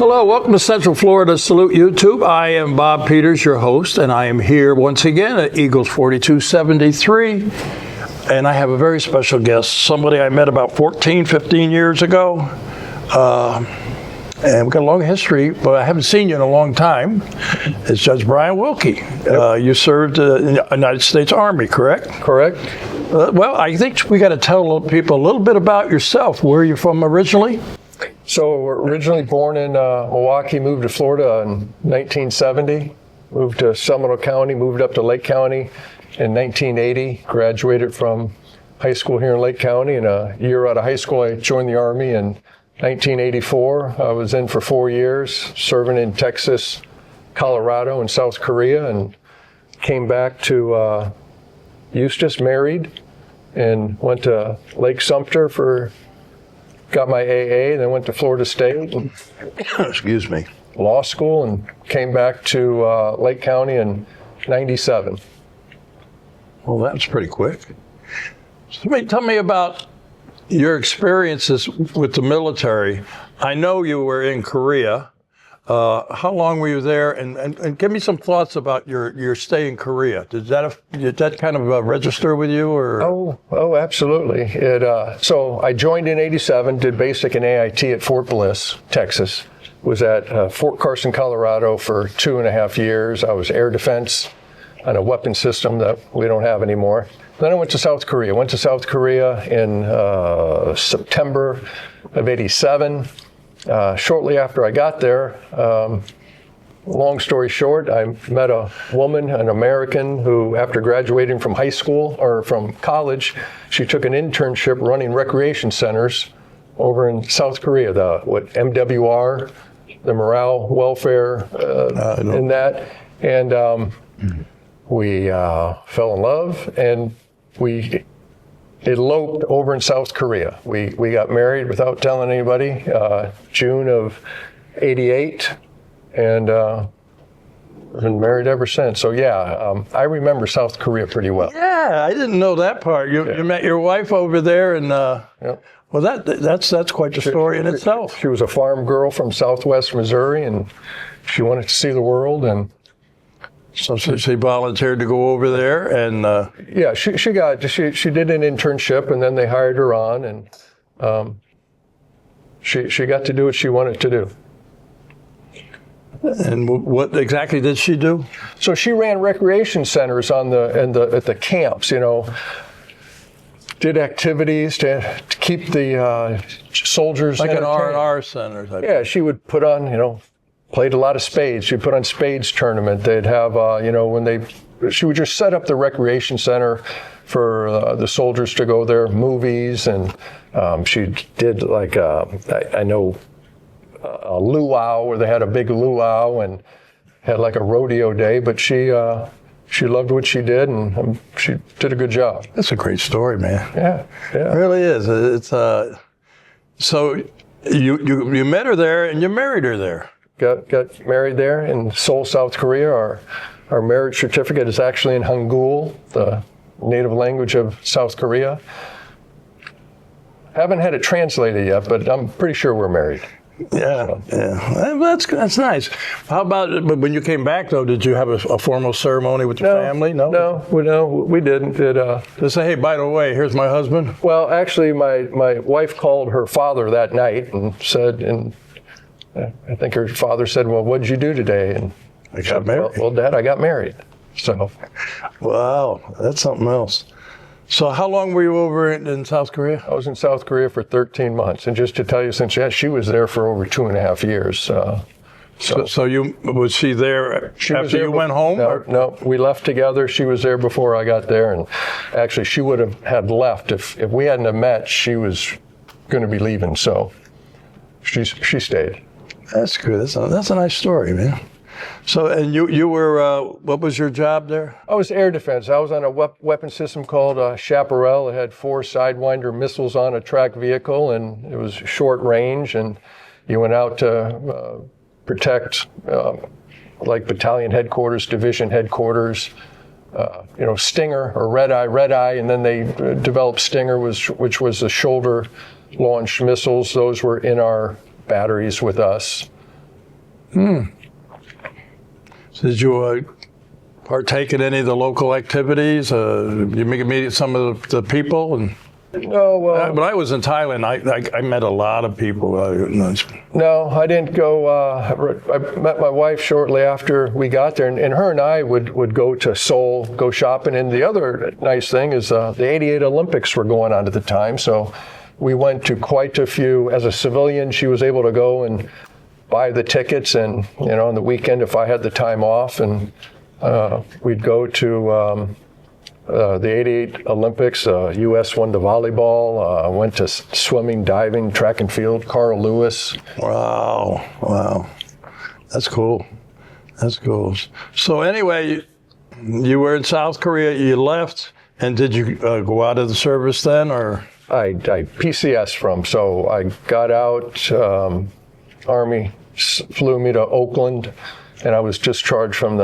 Hello, welcome to Central Florida Salute YouTube. I am Bob Peters, your host, and I am here once again at Eagles 4273. And I have a very special guest, somebody I met about 14, 15 years ago. And we've got a long history, but I haven't seen you in a long time. It's Judge Brian Welke. Yep. You served in the United States Army, correct? Correct. Well, I think we got to tell people a little bit about yourself. Where are you from originally? So we're originally born in Milwaukee, moved to Florida in 1970, moved to Seminole County, moved up to Lake County in 1980, graduated from high school here in Lake County, and a year out of high school I joined the Army in 1984. I was in for 4 years, serving in Texas, Colorado, and South Korea, and came back to Eustis, married, and went to Lake Sumter got my AA, and then went to Florida State. And Excuse me. Law school, and came back to Lake County in 97. Well, that's pretty quick. So tell me about your experiences with the military. I know you were in Korea. How long were you there? And give me some thoughts about your stay in Korea. Did that kind of register with you? Or? Oh, absolutely. So I joined in 87, did basic and AIT at Fort Bliss, Texas. Was at Fort Carson, Colorado for 2.5 years. I was air defense on a weapon system that we don't have anymore. Then I went to South Korea. Went to South Korea in September of 87. Shortly after I got there, long story short, I met a woman, an American, who after graduating from high school or from college, she took an internship running recreation centers over in South Korea, the MWR, the morale, welfare, in that. And we fell in love, and we eloped over in South Korea. We got married without telling anybody, June of 88, and been married ever since. So yeah, I remember South Korea pretty well. Yeah, I didn't know that part. You met your wife over there, and Yep. well, that's quite a story in itself. She was a farm girl from Southwest Missouri, and she wanted to see the world, and So she volunteered to go over there, and yeah, she did an internship, and then they hired her on, and she got to do what she wanted to do. And what exactly did she do? So she ran recreation centers at the camps, did activities to keep the soldiers Like an entertained. R&R center type. Yeah, she would put on, played a lot of spades. She'd put on spades tournament. They'd have, she would just set up the recreation center for the soldiers to go there, movies, and she did like, I know, a luau, where they had a big luau and had like a rodeo day, but she loved what she did, and she did a good job. That's a great story, man. Yeah. It really is. It's so you met her there and you married her there. Got married there in Seoul, South Korea. Our marriage certificate is actually in Hangul, the native language of South Korea. Haven't had it translated yet, but I'm pretty sure we're married. Yeah. That's nice. How about when you came back, though? Did you have a formal ceremony with your family? No, we didn't. They say, hey, by the way, here's my husband? Well, actually, my wife called her father that night and said, and I think her father said, well, what did you do today? And I got married. Well, Dad, I got married. So. Wow, that's something else. So how long were you over in South Korea? I was in South Korea for 13 months. And just to tell you, since she was there for over 2.5 years. So was she there after you went home? No, we left together. She was there before I got there. And actually, she would have had left. If we hadn't have met, she was going to be leaving. So she stayed. That's good. That's a nice story, man. So, and you were, what was your job there? I was air defense. I was on a weapon system called Chaparral. It had 4 Sidewinder missiles on a tracked vehicle, and it was short range, and you went out to protect like battalion headquarters, division headquarters, Stinger or Red Eye, and then they developed Stinger, which was the shoulder-launched missiles. Those were in our batteries with us. Did you partake in any of the local activities? You meet some of the people? And No, well, when I was in Thailand, I met a lot of people. no, I didn't go. I met my wife shortly after we got there, and her and I would go to Seoul, go shopping. And the other nice thing is the '88 Olympics were going on at the time, so we went to quite a few. As a civilian, she was able to go and buy the tickets, and on the weekend, if I had the time off, and we'd go to the '88 Olympics. U.S. won the volleyball. Went to swimming, diving, track and field. Carl Lewis. Wow, that's cool. So anyway, you were in South Korea. You left, and did you go out of the service then, or? I PCS from. So I got out. Army flew me to Oakland, and I was discharged from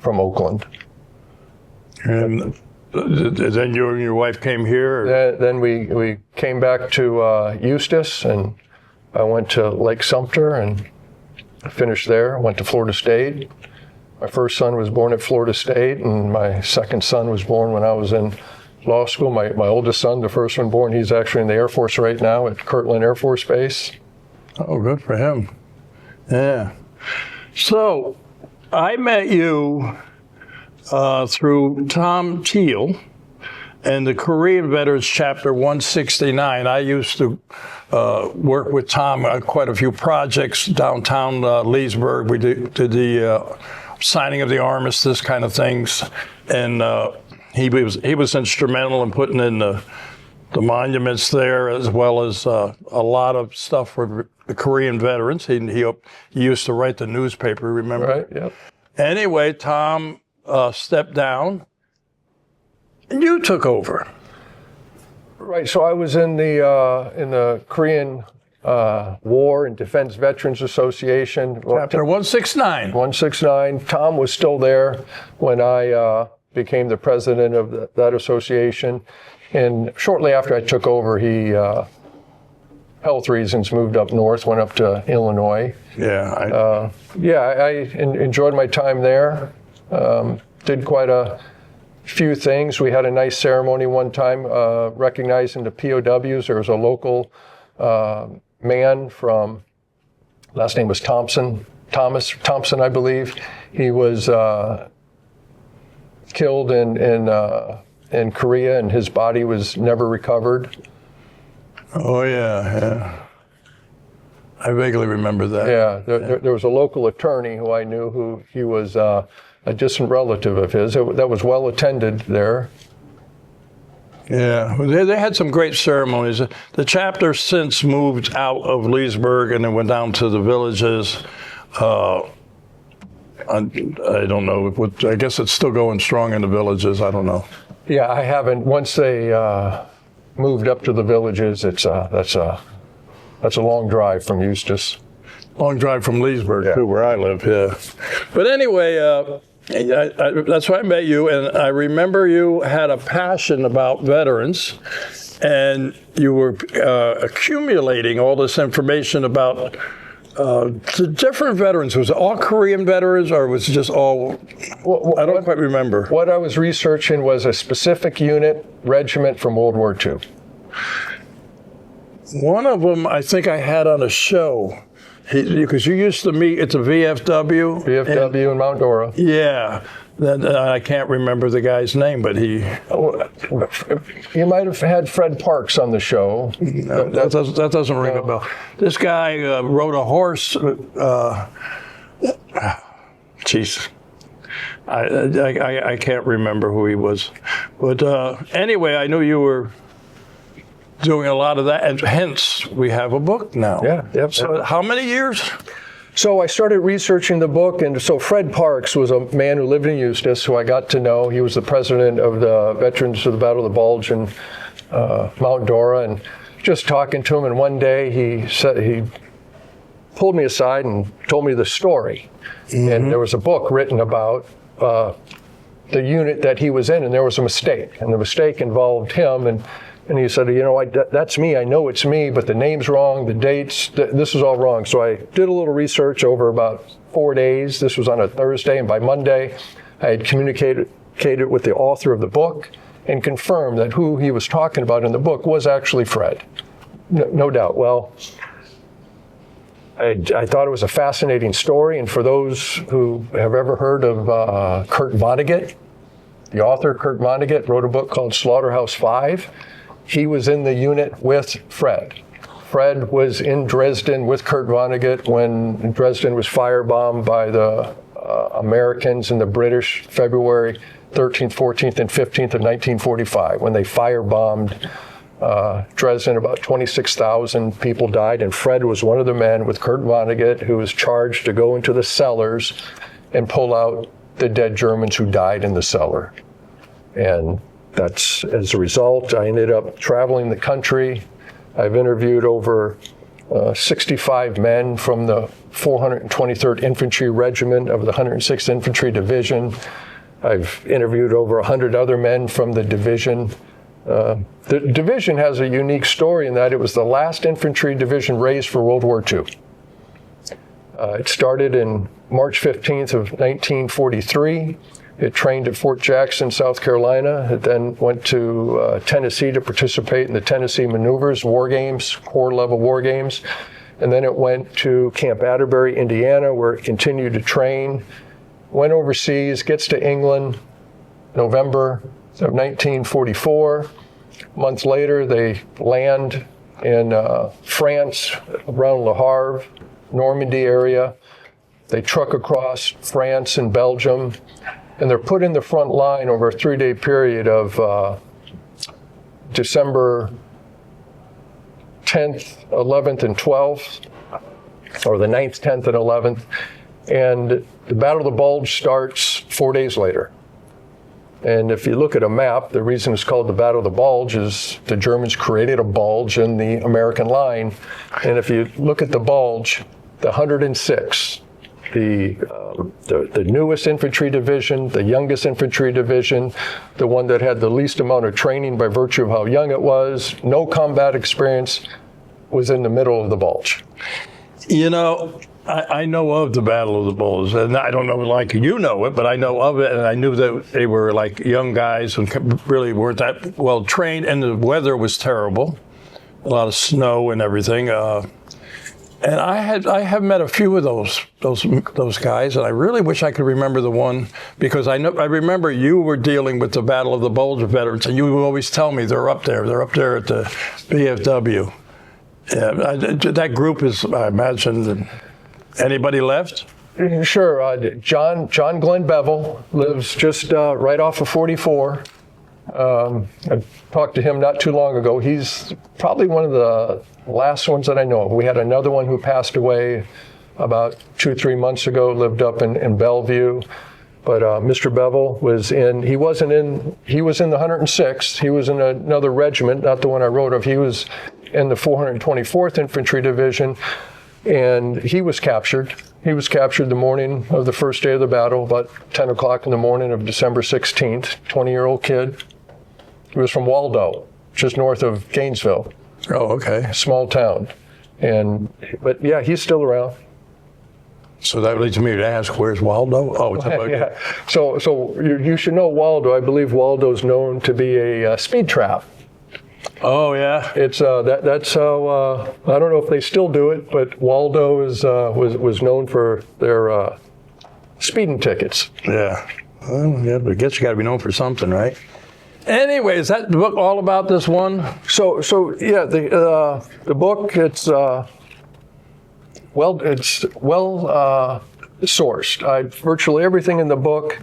Oakland. And then you and your wife came here? Or? Then we came back to Eustis, and I went to Lake Sumter and finished there. Went to Florida State. My first son was born at Florida State, and my second son was born when I was in law school. My oldest son, the first one born, he's actually in the Air Force right now at Kirtland Air Force Base. Oh, good for him. Yeah. So I met you through Tom Teal and the Korean Veterans Chapter 169. I used to work with Tom on quite a few projects downtown Leesburg. We did the signing of the armistice kind of things, and he was instrumental in putting in the monuments there, as well as a lot of stuff for the Korean veterans. He used to write the newspaper, remember? Right, yep. Anyway, Tom stepped down, and you took over. Right, so I was in the Korean War and Defense Veterans Association. Chapter 169. 169. Tom was still there when I became the president of that association. And shortly after I took over, he, health reasons, moved up north, went up to Illinois. Yeah. I enjoyed my time there. Did quite a few things. We had a nice ceremony one time recognizing the POWs. There was a local man from, last name was Thompson, I believe. He was killed in Korea, and his body was never recovered. Oh, yeah. I vaguely remember that. Yeah, there was a local attorney who I knew who he was a distant relative of his. That was well attended there. Yeah, they had some great ceremonies. The chapter since moved out of Leesburg and then went down to the villages. I don't know. I guess it's still going strong in the villages. I don't know. Yeah, I haven't. Once they moved up to the villages, that's a long drive from Eustis. Long drive from Leesburg, too, where I live, yeah. But anyway, that's why I met you, and I remember you had a passion about veterans, and you were accumulating all this information about the different veterans. Was it all Korean veterans, or was it just all? I don't quite remember. What I was researching was a specific unit, regiment from World War II. One of them, I think I had on a show, because you used to meet at the VFW. VFW in Mount Dora. Yeah. I can't remember the guy's name, but he... You might have had Fred Parks on the show. No, that doesn't ring a bell. This guy rode a horse. Jeez. I can't remember who he was. But anyway, I knew you were doing a lot of that, and hence we have a book now. Yeah. Yep. So how many years? So I started researching the book, and so Fred Parks was a man who lived in Eustis, who I got to know. He was the president of the Veterans of the Battle of the Bulge in Mount Dora, and just talking to him, and one day he pulled me aside and told me the story. Mm-hmm. And there was a book written about the unit that he was in, and there was a mistake, and the mistake involved him, and And he said, that's me. I know it's me, but the name's wrong, the dates, this is all wrong. So I did a little research over about 4 days. This was on a Thursday, and by Monday, I had communicated with the author of the book and confirmed that who he was talking about in the book was actually Fred. No doubt. Well, I thought it was a fascinating story, and for those who have ever heard of Kurt Vonnegut, the author Kurt Vonnegut wrote a book called Slaughterhouse-Five. He was in the unit with Fred. Fred was in Dresden with Kurt Vonnegut when Dresden was firebombed by the Americans and the British February 13th, 14th, and 15th of 1945. When they firebombed Dresden, about 26,000 people died, and Fred was one of the men with Kurt Vonnegut who was charged to go into the cellars and pull out the dead Germans who died in the cellar. And that's, as a result, I ended up traveling the country. I've interviewed over 65 men from the 423rd Infantry Regiment of the 106th Infantry Division. I've interviewed over 100 other men from the division. The division has a unique story in that it was the last infantry division raised for World War II. It started in March 15th of 1943. It trained at Fort Jackson, South Carolina. It then went to Tennessee to participate in the Tennessee maneuvers, war games, Corps-level war games. And then it went to Camp Atterbury, Indiana, where it continued to train. Went overseas, gets to England, November of 1944. A month later, they land in France, around Le Havre, Normandy area. They truck across France and Belgium, and they're put in the front line over a 3-day period of December 10th, 11th, and 12th, or the 9th, 10th, and 11th. And the Battle of the Bulge starts 4 days later. And if you look at a map, the reason it's called the Battle of the Bulge is the Germans created a bulge in the American line. And if you look at the bulge, the 106, the newest infantry division, the youngest infantry division, the one that had the least amount of training by virtue of how young it was, no combat experience, was in the middle of the bulge. You know, I know of the Battle of the Bulge, and I don't know like you know it, but I know of it, and I knew that they were like young guys and really weren't that well trained, and the weather was terrible, a lot of snow and everything. And I have met a few of those guys, and I really wish I could remember the one, because I remember you were dealing with the Battle of the Bulge veterans, and you would always tell me they're up there at the BFW. Yeah, that group is, I imagine. Anybody left? Sure. John Glenn Bevel lives just right off of 44. I talked to him not too long ago. He's probably one of the last ones that I know of. We had another one who passed away about 2-3 months ago, lived up in Bellevue. But Mr. Bevel he was in the 106th. He was in another regiment, not the one I wrote of. He was in the 424th Infantry Division. And he was captured. He was captured the morning of the first day of the battle, about 10 o'clock in the morning of December 16th, 20-year-old kid. He was from Waldo, just north of Gainesville. Oh, okay. A small town. But yeah, he's still around. So that leads me to ask, where's Waldo? Oh, it's about yeah. So you should know Waldo. I believe Waldo's known to be a speed trap. Oh yeah, it's that's how I don't know if they still do it, but Waldo was known for their speeding tickets. Yeah, well, yeah, but I guess you got to be known for something, right? Anyway, is that the book all about this one? So yeah, the book it's well sourced. Virtually everything in the book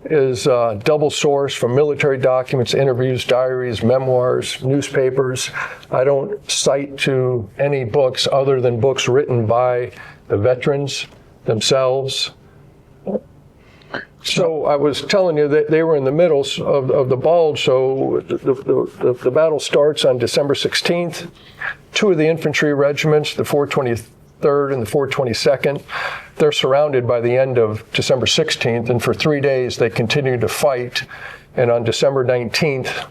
is double sourced from military documents, interviews, diaries, memoirs, newspapers. I don't cite to any books other than books written by the veterans themselves. So I was telling you that they were in the middle of the Bulge. So the battle starts on December 16th. Two of the infantry regiments, the 423rd and the 422nd, they're surrounded by the end of December 16th, and for 3 days they continue to fight. And on December 19th,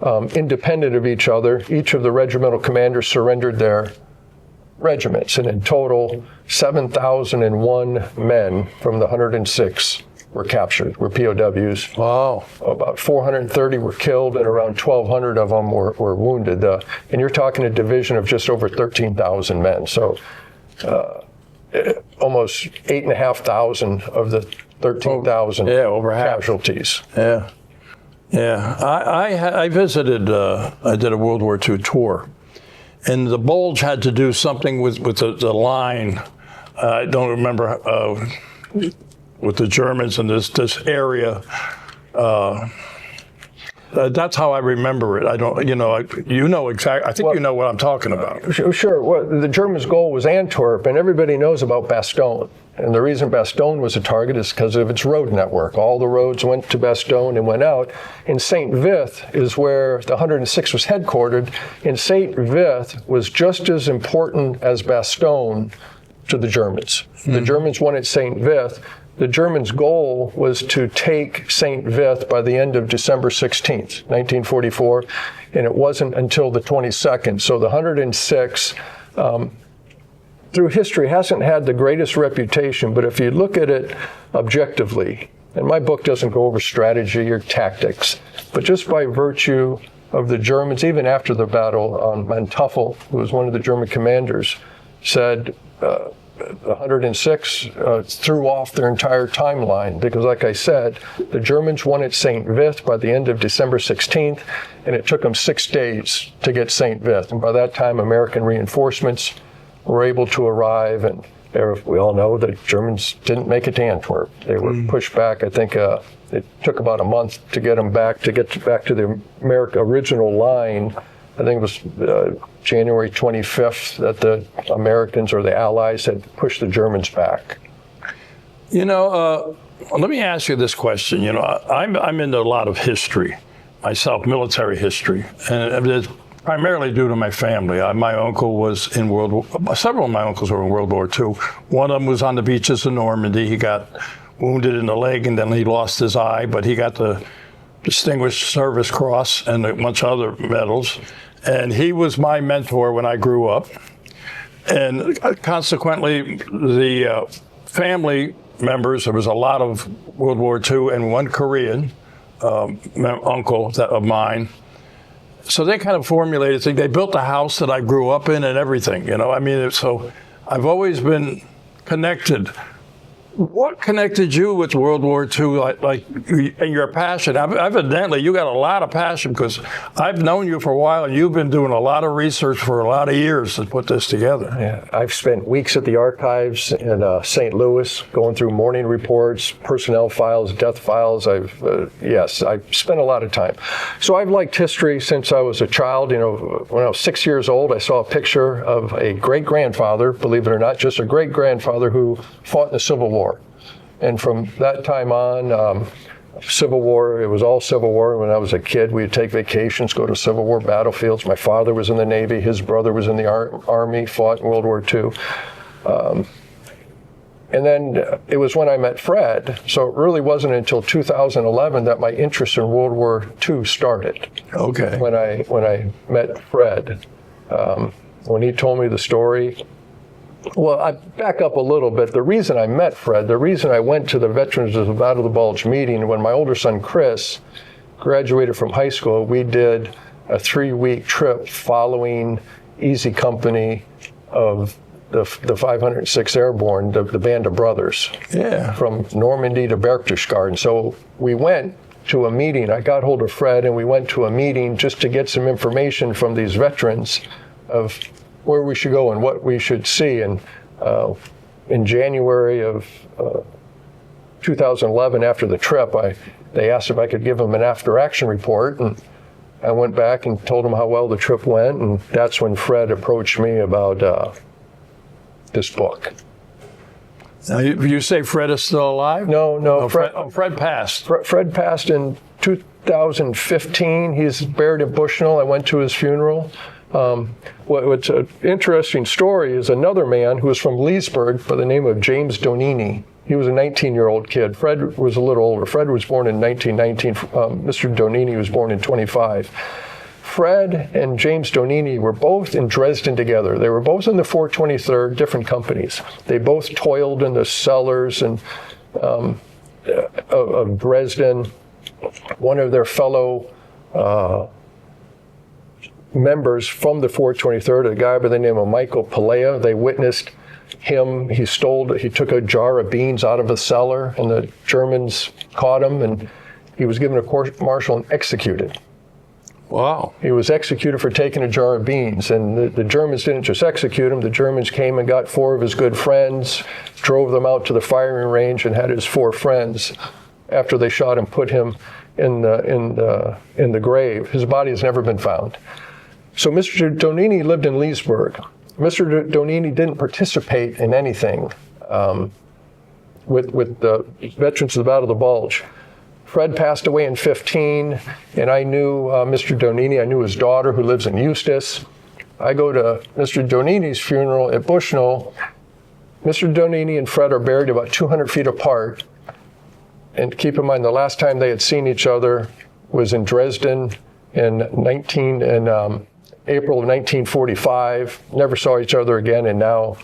independent of each other. Each of the regimental commanders surrendered their regiments, and in total, 7,001 men from the 106 were captured, were POWs. Wow. About 430 were killed, and around 1,200 of them were wounded. And you're talking a division of just over 13,000 men. So almost 8,500 of the 13,000 over half. casualties. Yeah. Yeah. I visited, I did a World War II tour. And the Bulge had to do something with the line. I don't remember with the Germans in this area. That's how I remember it. I don't, exactly. I think you know what I'm talking about. Sure. Well, the Germans' goal was Antwerp, and everybody knows about Bastogne. And the reason Bastogne was a target is because of its road network. All the roads went to Bastogne and went out. And St. Vith is where the 106 was headquartered. And St. Vith was just as important as Bastogne to the Germans. Mm-hmm. The Germans wanted St. Vith. The Germans' goal was to take St. Vith by the end of December 16th, 1944, and it wasn't until the 22nd. So the 106, through history, hasn't had the greatest reputation, but if you look at it objectively, and my book doesn't go over strategy or tactics, but just by virtue of the Germans, even after the battle, Manteuffel, who was one of the German commanders, said, the 106 threw off their entire timeline because, like I said, the Germans wanted St. Vith by the end of December 16th, and it took them 6 days to get St. Vith. And by that time, American reinforcements were able to arrive, and we all know the Germans didn't make it to Antwerp. They were pushed back. I think it took about a month to get them back, to the original line. I think it was January 25th that the Americans or the Allies had pushed the Germans back. Let me ask you this question. I'm into a lot of history myself, military history, and it's primarily due to my family. My uncle was in several of my uncles were in World War II. One of them was on the beaches of Normandy. He got wounded in the leg and then he lost his eye, but he got the Distinguished Service Cross and a bunch of other medals. And he was my mentor when I grew up. And consequently, the family members, there was a lot of World War II and one Korean uncle of mine. So they kind of formulated things. They built the house that I grew up in and everything, so I've always been connected. What connected you with World War II, and your passion? Evidently, you got a lot of passion because I've known you for a while, and you've been doing a lot of research for a lot of years to put this together. Yeah, I've spent weeks at the archives in St. Louis, going through morning reports, personnel files, death files. I've spent a lot of time. So I've liked history since I was a child. When I was 6 years old, I saw a picture of a great-grandfather, believe it or not, just a great-grandfather who fought in the Civil War. And from that time on, Civil War, it was all Civil War. When I was a kid, we'd take vacations, go to Civil War battlefields. My father was in the Navy. His brother was in the Army, fought in World War II. And then it was when I met Fred. So it really wasn't until 2011 that my interest in World War II started. Okay. When I met Fred. When he told me the story. Well, I back up a little bit. The reason I met Fred, the reason I went to the Veterans of the Battle of the Bulge meeting, when my older son, Chris, graduated from high school, we did a 3-week trip following Easy Company of the 506 Airborne, the Band of Brothers, from Normandy to Berchtesgaden. So we went to a meeting. I got hold of Fred, and we went to a meeting just to get some information from these veterans of where we should go and what we should see. And in January of 2011, after the trip, they asked if I could give them an after-action report, and I went back and told them how well the trip went, and that's when Fred approached me about this book. Now, you say Fred is still alive? No. Fred passed. Fred passed in 2015. He's buried in Bushnell. I went to his funeral. What's an interesting story is another man who was from Leesburg by the name of James Donini. He was a 19-year-old kid. Fred was a little older. Fred was born in 1919. Mr. Donini was born in 25. Fred and James Donini were both in Dresden together. They were both in the 423rd, different companies. They both toiled in the cellars and of Dresden. One of their fellow members from the 423rd, a guy by the name of Michael Pelea, they witnessed him. He took a jar of beans out of a cellar, and the Germans caught him, and he was given a court-martial and executed. Wow. He was executed for taking a jar of beans, and the Germans didn't just execute him. The Germans came and got 4 of his good friends, drove them out to the firing range, and had his 4 friends, after they shot him, put him in the grave. His body has never been found. So Mr. Donini lived in Leesburg. Mr. Donini didn't participate in anything with the veterans of the Battle of the Bulge. Fred passed away in 15, and I knew Mr. Donini. I knew his daughter, who lives in Eustis. I go to Mr. Donini's funeral at Bushnell. Mr. Donini and Fred are buried about 200 feet apart. And keep in mind, the last time they had seen each other was in Dresden in April of 1945. Never saw each other again, and now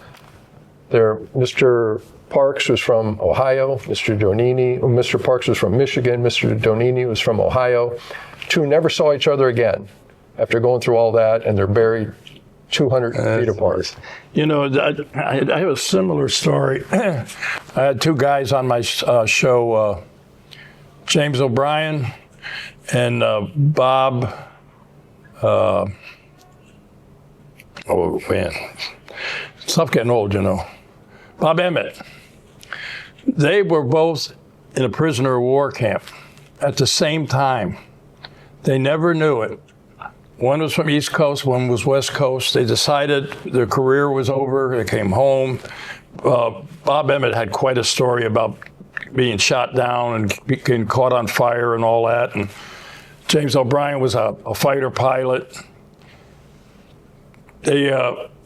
Mr. Parks was from Ohio. Mr. Parks was from Michigan. Mr. Donini was from Ohio. 2 never saw each other again after going through all that, and they're buried 200 feet apart. You know, I have a similar story. I had 2 guys on my show, James O'Brien and Bob. Oh man, stuff getting old, you know. Bob Emmett. They were both in a prisoner of war camp at the same time. They never knew it. One was from East Coast, one was West Coast. They decided their career was over. They came home. Bob Emmett had quite a story about being shot down and getting caught on fire and all that. And James O'Brien was a fighter pilot. They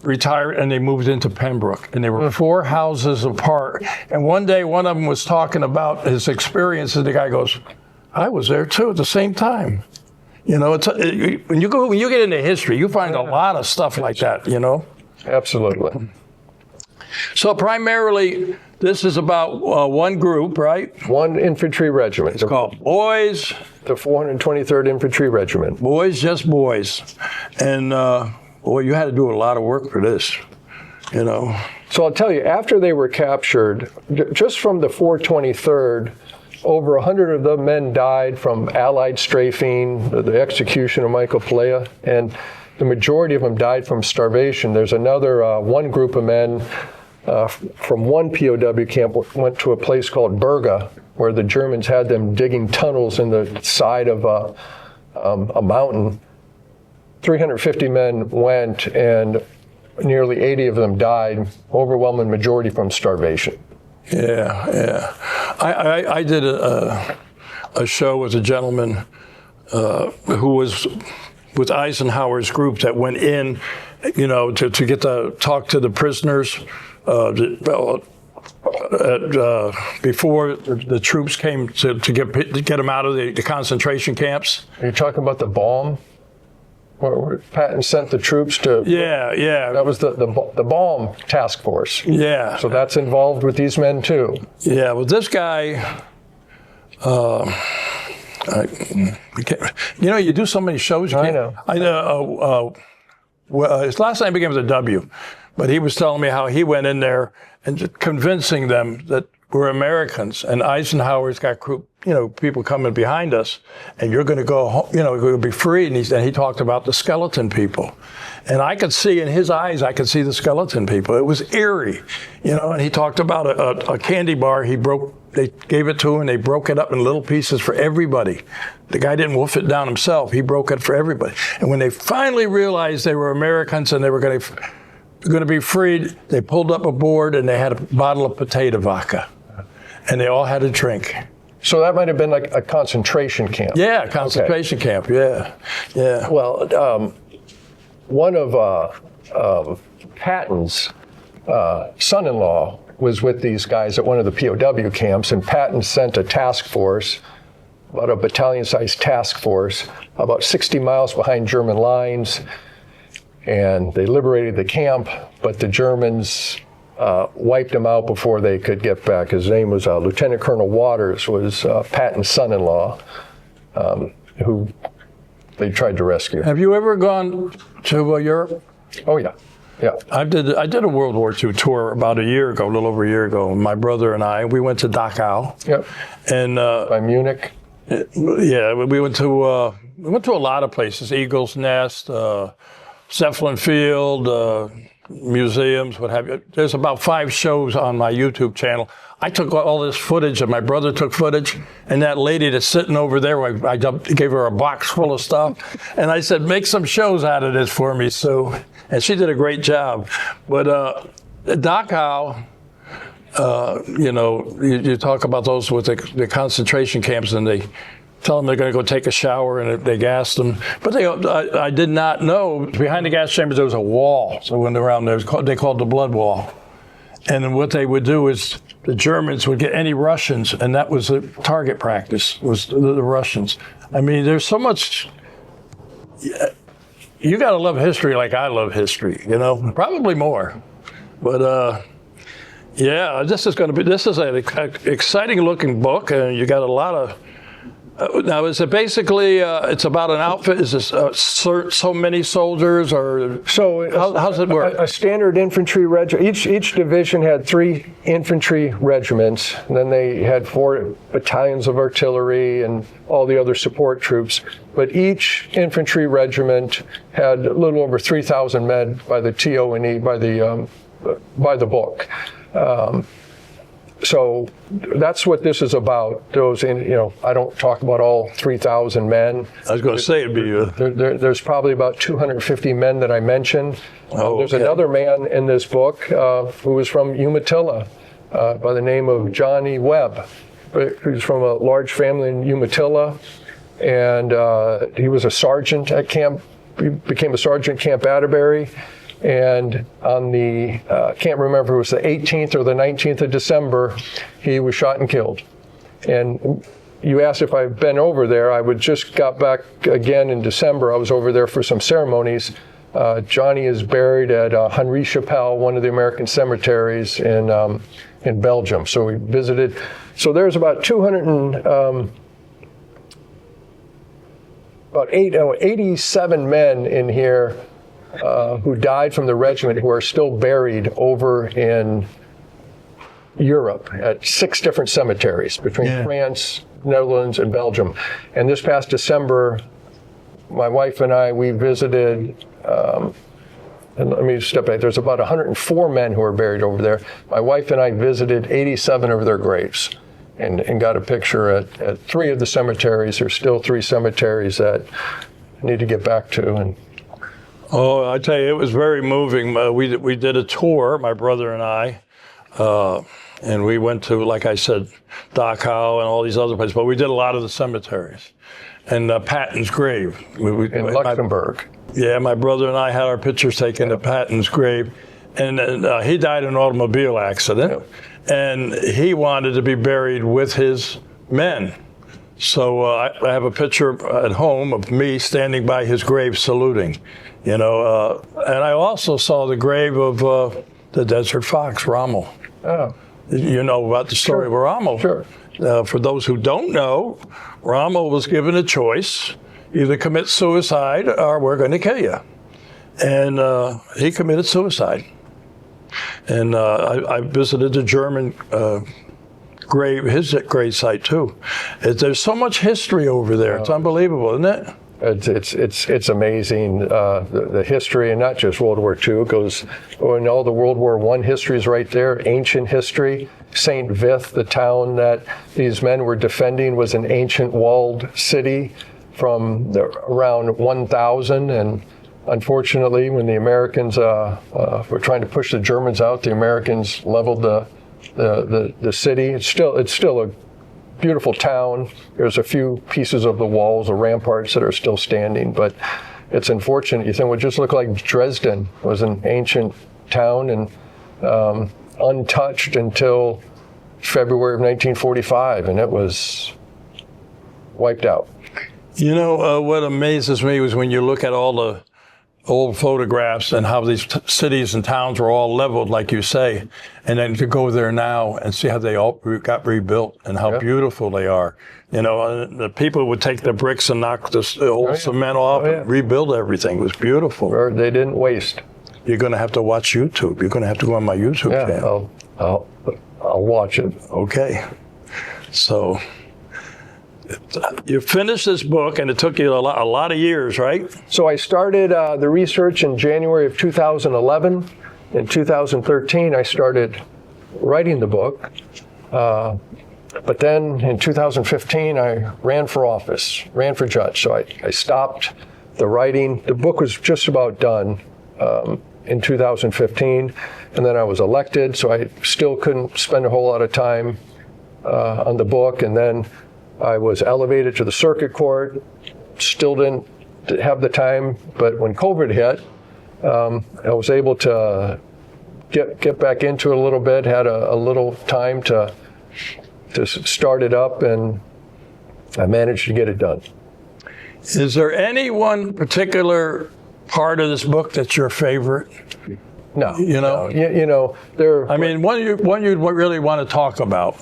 retired and they moved into Pembroke, and they were 4 houses apart. And one day, one of them was talking about his experience, and the guy goes, "I was there too at the same time." You know, when you get into history, you find a lot of stuff like that. You know. Absolutely. So primarily, this is about one group, right? One infantry regiment. It's called Boys. The 423rd Infantry Regiment. Boys, just boys. And boy, you had to do a lot of work for this, you know. So I'll tell you, after they were captured, just from the 423rd, over 100 of the men died from Allied strafing, the execution of Michael Pelea, and the majority of them died from starvation. There's another one group of men from one POW camp went to a place called Bulge, where the Germans had them digging tunnels in the side of a mountain. 350 men went, and nearly 80 of them died, overwhelming majority from starvation. Yeah. I did a show with a gentleman who was with Eisenhower's group that went in, you know, to get to talk to the prisoners before the troops came to get them out of the concentration camps. Are you talking about the bomb? Where Patton sent the troops to... Yeah. That was the bomb task force. Yeah. So that's involved with these men too. Yeah, well, this guy... you know, you do so many shows. I know. His last name began with a W, but he was telling me how he went in there and just convincing them that we're Americans, and Eisenhower's got people coming behind us, and you're going to go home, you know, you're going to be free. And he talked about the skeleton people, and I could see in his eyes, I could see the skeleton people. It was eerie, you know. And he talked about a candy bar. They gave it to him, and they broke it up in little pieces for everybody. The guy didn't wolf it down himself. He broke it for everybody. And when they finally realized they were Americans and they were going to be freed, they pulled up a board and they had a bottle of potato vodka, and they all had a drink. So that might have been like a concentration camp. Yeah, concentration camp. Yeah. Well, one of Patton's son-in-law was with these guys at one of the POW camps, and Patton sent a task force about a battalion-sized task force, about 60 miles behind German lines, and they liberated the camp, but the Germans wiped him out before they could get back. His name was Lieutenant Colonel Waters, was Patton's son-in-law, who they tried to rescue. Have you ever gone to Europe? Oh, yeah. Yeah. I did a World War II tour about a year ago, a little over a year ago. My brother and I, we went to Dachau. Yep. And by Munich. Yeah, we went to a lot of places: Eagle's Nest, Zeppelin Field, museums, what have you. There's about 5 shows on my YouTube channel. I took all this footage, and my brother took footage, and that lady that's sitting over there, I gave her a box full of stuff, and I said, make some shows out of this for me, Sue. And she did a great job. But Dachau, you talk about those with the concentration camps, and they tell them they're going to go take a shower, and they gassed them. But I did not know, behind the gas chambers there was a wall. So when they're around there, they called the blood wall. And then what they would do is the Germans would get any Russians, and that was the target practice, was the Russians. I mean, there's so much. You got to love history like I love history, probably more. But yeah, this is an exciting looking book, and you got a lot of. Now, is it basically, it's about an outfit? Is this so many soldiers, or so? How's it work? A standard infantry regiment. Each division had 3 infantry regiments, and then they had 4 battalions of artillery and all the other support troops. But each infantry regiment had a little over 3,000 men by the TO&E, by the book. So that's what this is about. I don't talk about all 3,000 men. I was going to say it'd be. There's probably about 250 men that I mentioned. There's another man in this book who was from Umatilla by the name of Johnny Webb, who's from a large family in Umatilla, and he was a sergeant at camp. He became a sergeant at Camp Atterbury. And on the, can't remember, it was the 18th or the 19th of December, he was shot and killed. And you asked if I've been over there. I just got back again in December. I was over there for some ceremonies. Johnny is buried at Henri Chapelle, one of the American cemeteries in Belgium. So we visited. So there's about 87 men in here who died from the regiment, who are still buried over in Europe at 6 different cemeteries between France, Netherlands, and Belgium. And this past December, my wife and I, we visited, and let me step back, there's about 104 men who are buried over there. My wife and I visited 87 of their graves and got a picture at 3 of the cemeteries. There's still 3 cemeteries that I need to get back to. And oh, I tell you, it was very moving. We did a tour, my brother and I, and we went to, like I said, Dachau and all these other places, but we did a lot of the cemeteries. And Patton's grave. In Luxembourg. My brother and I had our pictures taken at Patton's grave. And he died in an automobile accident, and he wanted to be buried with his men. So I have a picture at home of me standing by his grave saluting. And I also saw the grave of the Desert Fox, Rommel. Oh. You know about the story of Rommel. Sure. For those who don't know, Rommel was given a choice: either commit suicide or we're going to kill you. And he committed suicide. And I visited the German his grave site too. There's so much history over there. It's unbelievable, isn't it? It's amazing, the history, and not just World War II. It goes, and all the World War I history is right there, ancient history. St. Vith, the town that these men were defending, was an ancient walled city from around 1000. And unfortunately, when the Americans were trying to push the Germans out, the Americans leveled the city. It's still a beautiful town. There's a few pieces of the walls, the ramparts that are still standing, but it's unfortunate. You think it would just look like Dresden was an ancient town and untouched until February of 1945, and it was wiped out. You know, what amazes me was when you look at all the old photographs and how these cities and towns were all leveled, like you say, and then to go there now and see how they all got rebuilt and how beautiful they are. You know, the people would take the bricks and knock the old cement off and rebuild everything. It was beautiful. They didn't waste. You're going to have to watch YouTube. You're going to have to go on my YouTube channel. I'll watch it. Okay. So you finished this book, and it took you a lot of years, right? So I started the research in January of 2011. In 2013, I started writing the book. But then in 2015, I ran for office, ran for judge. So I stopped the writing. The book was just about done in 2015. And then I was elected, so I still couldn't spend a whole lot of time on the book. And then I was elevated to the circuit court, still didn't have the time. But when COVID hit, I was able to get back into it a little bit, had a little time to start it up, and I managed to get it done. Is there any one particular part of this book that's your favorite? No. You know? No, you know, there. I mean, one you really want to talk about.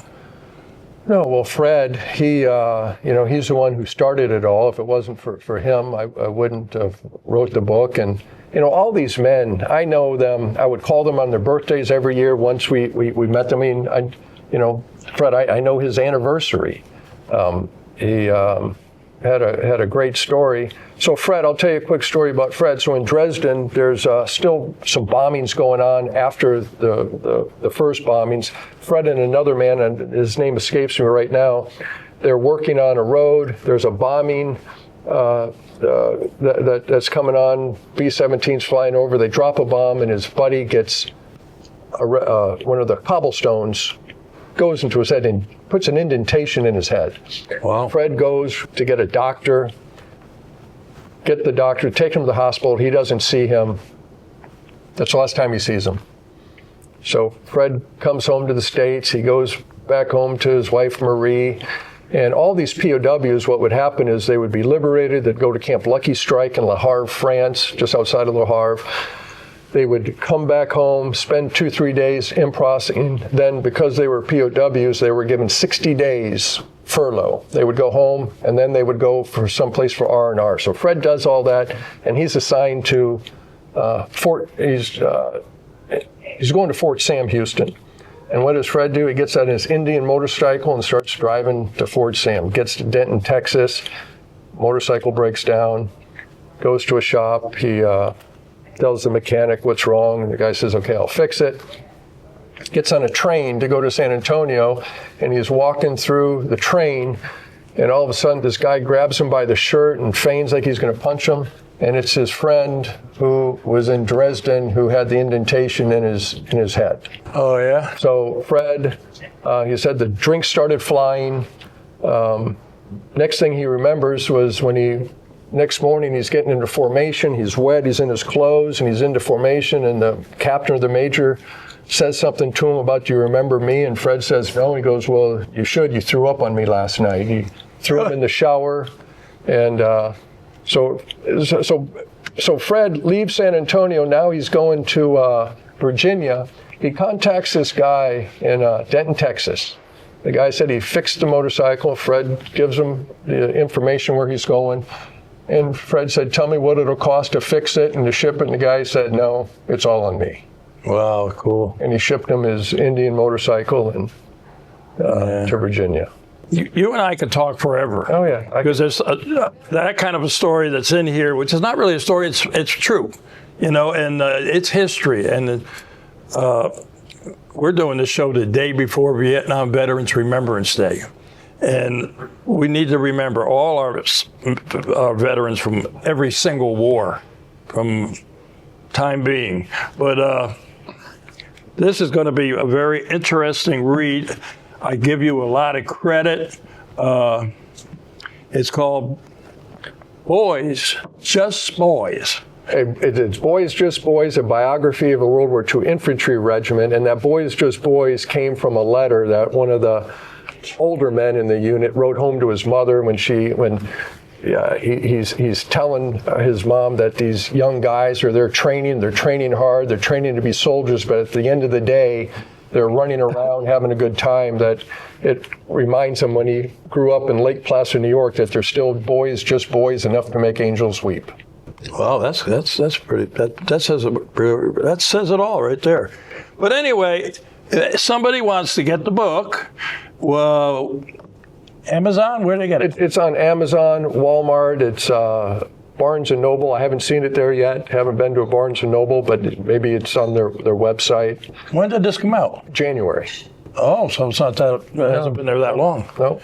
No, well, Fred, he's the one who started it all. If it wasn't for him, I wouldn't have wrote the book. And, you know, all these men, I know them. I would call them on their birthdays every year once we met them. I mean, Fred, I know his anniversary. He had a great story. So Fred, I'll tell you a quick story about Fred. So in Dresden, there's still some bombings going on after the first bombings. Fred and another man, and his name escapes me right now, they're working on a road. There's a bombing that's coming on. B-17's flying over. They drop a bomb, and his buddy gets one of the cobblestones, goes into his head and puts an indentation in his head. Wow. Fred goes to get a doctor, take him to the hospital. He doesn't see him. That's the last time he sees him. So Fred comes home to the States. He goes back home to his wife, Marie. And all these POWs, what would happen is they would be liberated. They'd go to Camp Lucky Strike in Le Havre, France, just outside of Le Havre. They would come back home, spend 2-3 days in processing. Then, because they were POWs, they were given 60 days furlough. They would go home, and then they would go for someplace for R&R. So Fred does all that, and he's assigned to he's going to Fort Sam Houston. And what does Fred do? He gets on his Indian motorcycle and starts driving to Fort Sam. Gets to Denton, Texas. Motorcycle breaks down. Goes to a shop. He tells the mechanic what's wrong, and the guy says, okay, I'll fix it. Gets on a train to go to San Antonio, and he's walking through the train, and all of a sudden this guy grabs him by the shirt and feigns like he's going to punch him, and it's his friend who was in Dresden who had the indentation in his head. Oh, yeah? So Fred, he said the drink started flying. Next thing he remembers was next morning he's getting into formation, he's wet, he's in his clothes, and he's into formation, and the captain or the major says something to him about, do you remember me? And Fred says, no. He goes, well, you should. You threw up on me last night. He threw him in the shower. And so Fred leaves San Antonio. Now he's going to Virginia. He contacts this guy in Denton, Texas. The guy said he fixed the motorcycle. Fred gives him the information where he's going. And Fred said, tell me what it'll cost to fix it and to ship it. And the guy said, no, it's all on me. Wow, cool. And he shipped him his Indian motorcycle to Virginia. You and I could talk forever. Oh, yeah. Because there's that kind of a story that's in here, which is not really a story, it's true, and it's history. And we're doing this show the day before Vietnam Veterans Remembrance Day. And we need to remember all our veterans from every single war, from time being. But this is going to be a very interesting read. I give you a lot of credit. It's called Boys, Just Boys. It's Boys, Just Boys, a biography of a World War II infantry regiment. And that Boys, Just Boys came from a letter that one of the older men in the unit, wrote home to his mother he's telling his mom that these young guys they're training hard, they're training to be soldiers, but at the end of the day, they're running around having a good time. That it reminds him when he grew up in Lake Placid, New York, that they're still boys, just boys, enough to make angels weep. Well, that's pretty. That says it all right there. But anyway, if somebody wants to get the book, well, Amazon, where do they get it? It's on Amazon, Walmart. It's Barnes & Noble. I haven't seen it there yet. Haven't been to a Barnes & Noble, but maybe it's on their website. When did this come out? January. Oh, so it's not that. It hasn't been there that long. No.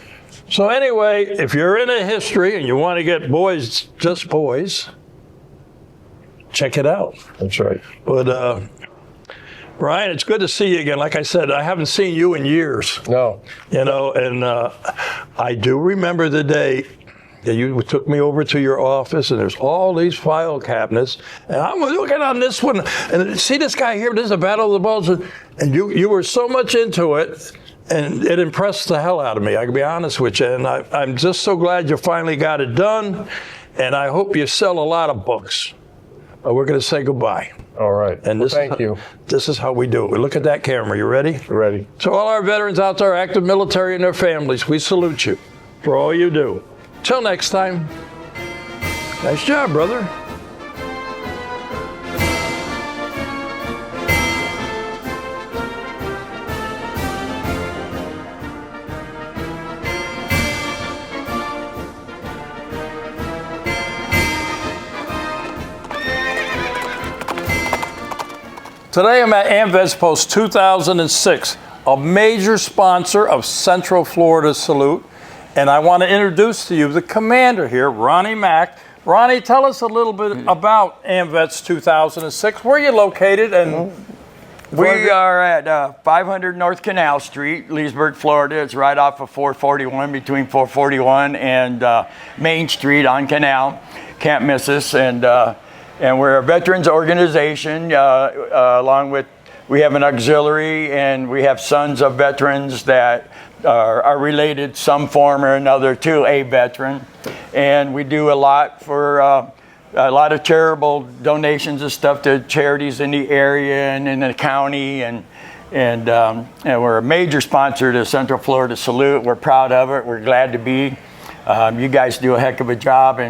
So anyway, if you're into history and you want to get boys, just boys, check it out. That's right. But Brian, it's good to see you again. Like I said, I haven't seen you in years. No. And I do remember the day that you took me over to your office, and there's all these file cabinets, and I'm looking on this one, and see this guy here, this is the Battle of the Bulge, and you were so much into it, and it impressed the hell out of me, I can be honest with you, and I'm just so glad you finally got it done, and I hope you sell a lot of books. We're going to say goodbye. All right. And thank you. This is how we do it. We look at that camera. You ready? Ready. So all our veterans out there, active military and their families, we salute you for all you do. Till next time. Nice job, brother. Today I'm at AMVETS Post 2006, a major sponsor of Central Florida Salute. And I want to introduce to you the commander here, Ronnie Mack. Ronnie, tell us a little bit about AMVETS 2006. Where are you located? And we are at 500 North Canal Street, Leesburg, Florida. It's right off of 441, between 441 and Main Street on Canal. Can't miss us. And we're a veterans organization, along with, we have an auxiliary, and we have sons of veterans that are related some form or another to a veteran. And we do a lot for a lot of charitable donations and stuff to charities in the area and in the county. And we're a major sponsor to Central Florida Salute. We're proud of it. We're glad to be. You guys do a heck of a job,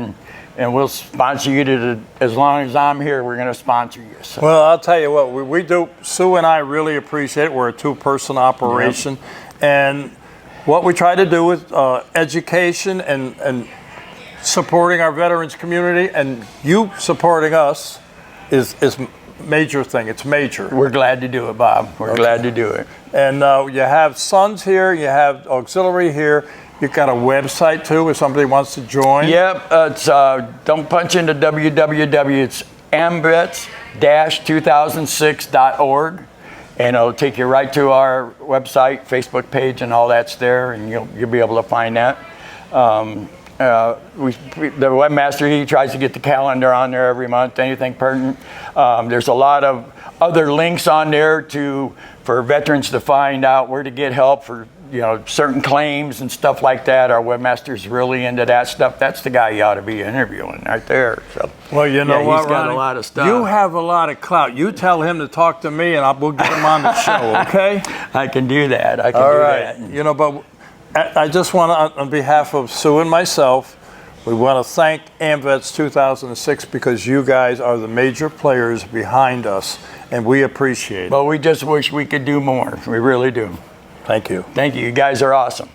and we'll sponsor you as long as I'm here. We're going to sponsor you. So. Well, I'll tell you what, we do. Sue and I really appreciate it. We're a two-person operation, and what we try to do with education and supporting our veterans community, and you supporting us, is major thing. It's major. We're glad to do it, Bob. We're glad to do it. And you have sons here. You have auxiliary here. You've got a website too if somebody wants to join. Yep, it's don't punch into www. It's amvets-2006.org, and it'll take you right to our website, Facebook page, and all that's there, and you'll be able to find that. The webmaster, he tries to get the calendar on there every month, anything pertinent. There's a lot of other links on there for veterans to find out where to get help for certain claims and stuff like that. Our webmaster's really into that stuff. That's the guy you ought to be interviewing right there. So, well, you know what, he's got Ronnie? a lot of stuff. You have a lot of clout. You tell him to talk to me, and we'll get him on the show. Okay? I can do that. All right. But I just want to, on behalf of Sue and myself, we want to thank AMVETS 2006 because you guys are the major players behind us, and we appreciate it. But we just wish we could do more. We really do. Thank you. Thank you. You guys are awesome.